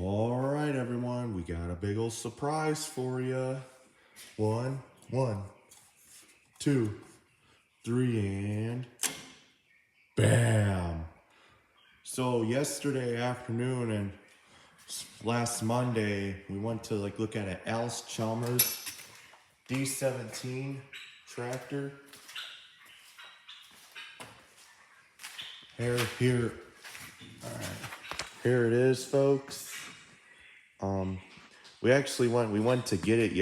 All right, everyone, we got a big old surprise for you. One, two, three, and bam. So yesterday afternoon and last Monday, we went to look at an Chalmers D17 tractor. Here, all right, here it is, folks. We went to get it.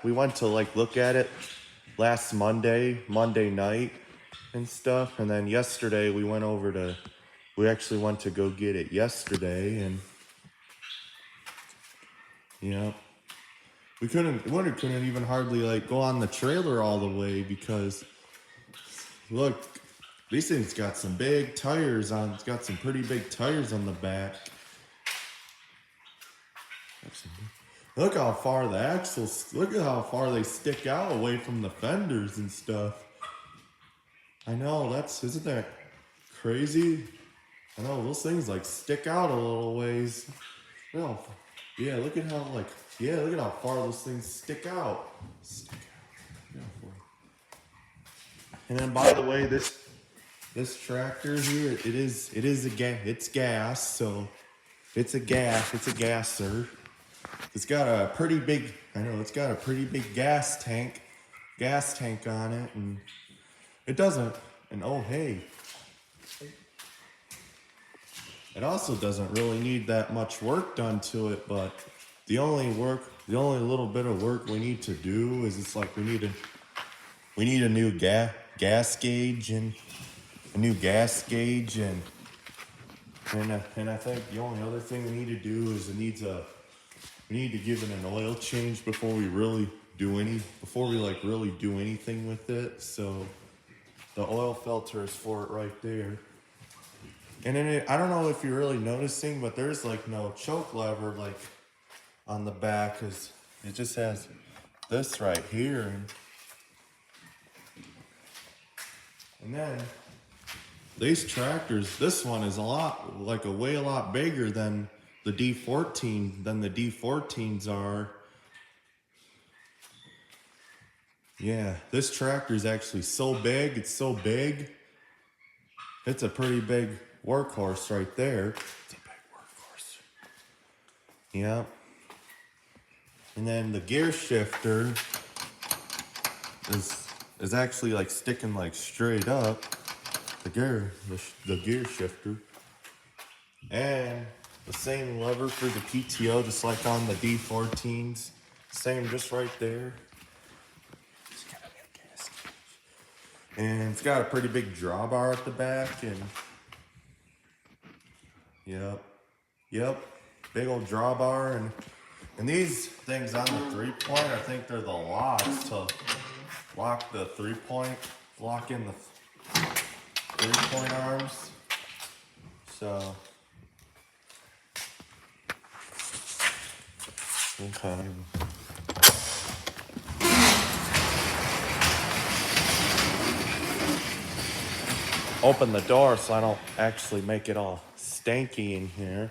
We went to look at it last Monday night and stuff, and then yesterday we actually went to go get it yesterday, and yeah, we couldn't even hardly go on the trailer all the way because look, these things got some big tires on. It's got some pretty big tires on the back. Look how far the axles, look at how far they stick out away from the fenders and stuff. I know, isn't that crazy? I know, those things stick out a little ways. Yeah, look at how far those things stick out. And then by the way, this tractor here, it's gas, so it's a gasser. It's got a pretty big gas tank on it, and it doesn't, and oh hey, it also doesn't really need that much work done to it, but the only little bit of work we need to do is we need a new gas gauge and I think the only other thing we need to do is we need to give it an oil change before we really do anything with it. So the oil filter is for it right there. And then I don't know if you're really noticing, but there's no choke lever on the back, because it just has this right here. And then these tractors, this one is a lot bigger than the D14s are. Yeah, this tractor is actually so big. It's so big. It's a pretty big workhorse right there. It's a big workhorse. Yeah. And then the gear shifter is actually sticking straight up. The gear shifter. And the same lever for the PTO, just like on the D14s. Same, just right there. It's got a big gas gauge. And it's got a pretty big drawbar at the back, and yep, big old drawbar, and these things on the 3-point, I think they're the locks to lock in the 3-point arms. So okay. Open the door so I don't actually make it all stanky in here.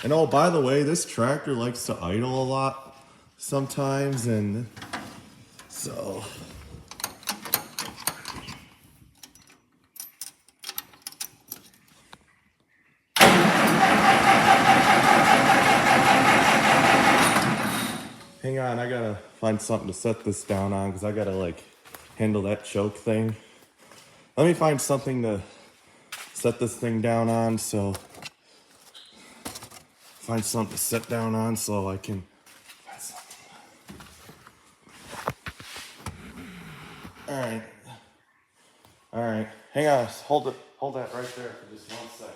And oh, by the way, this tractor likes to idle a lot sometimes, and so hang on, I gotta find something to set this down on, because I gotta handle that choke thing. Let me find something to set this thing down on, so find something to sit down on so I can find something. All right. Hang on. Hold that right there for just 1 sec.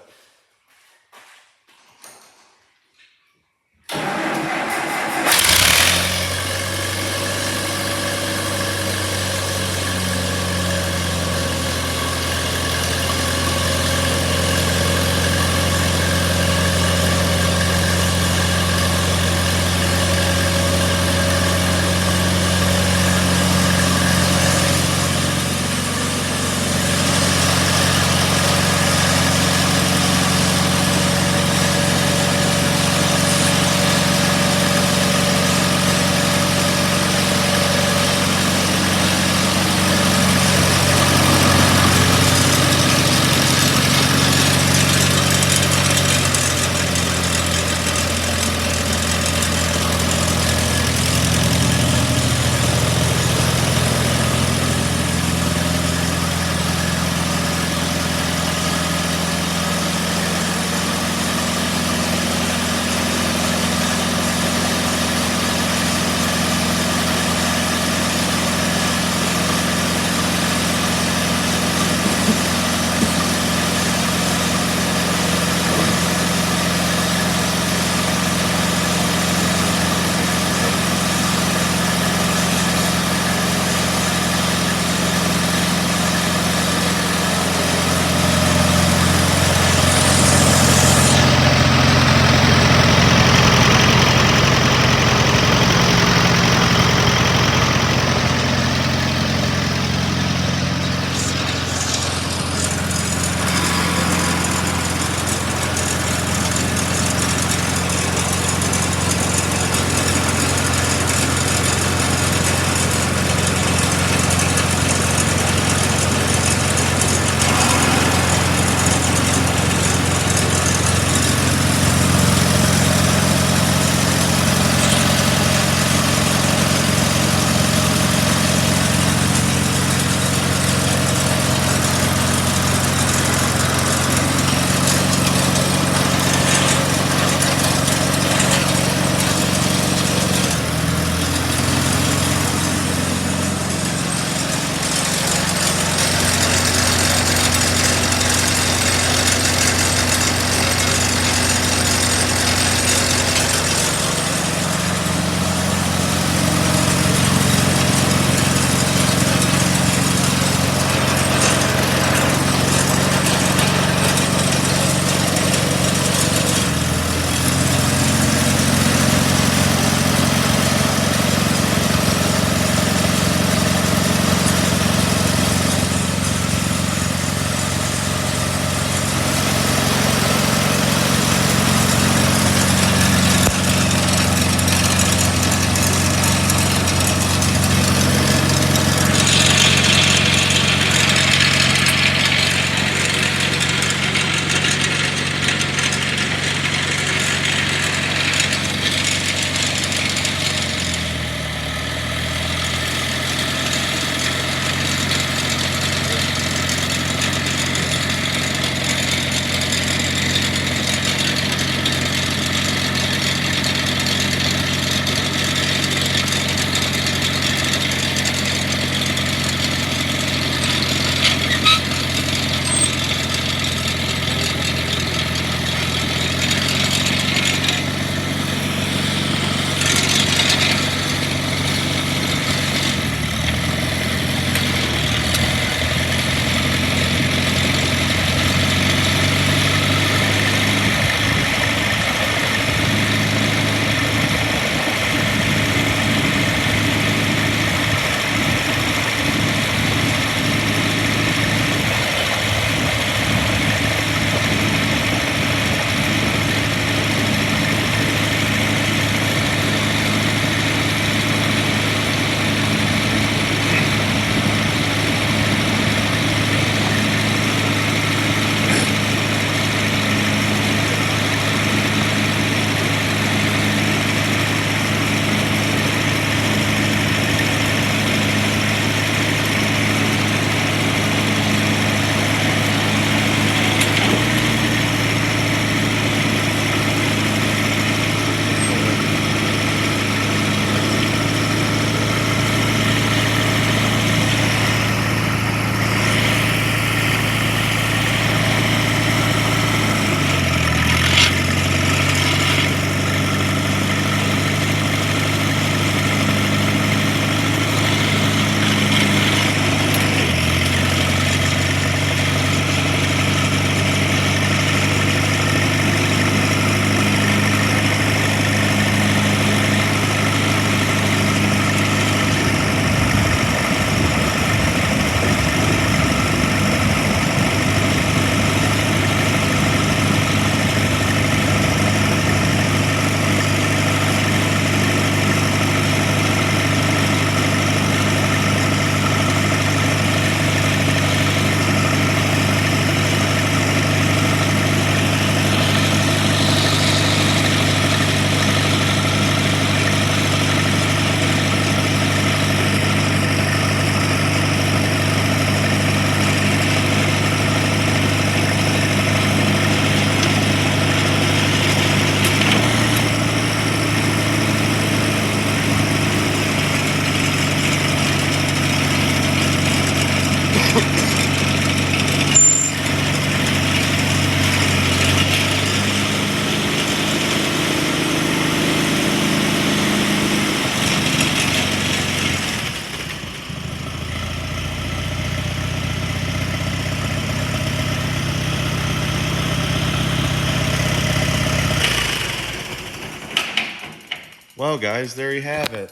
Well, guys, there you have it.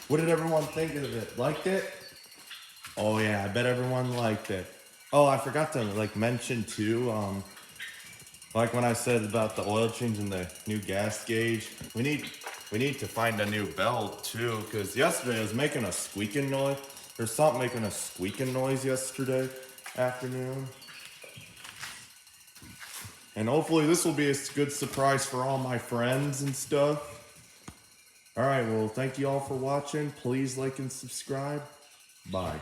What did everyone think of it? Liked it? Oh yeah, I bet everyone liked it. Oh, I forgot to like mention too, like when I said about the oil change and the new gas gauge, we need to find a new belt too, because yesterday it was making a squeaking noise. There's something making a squeaking noise yesterday afternoon. And hopefully this will be a good surprise for all my friends and stuff. Alright, well thank you all for watching. Please like and subscribe. Bye.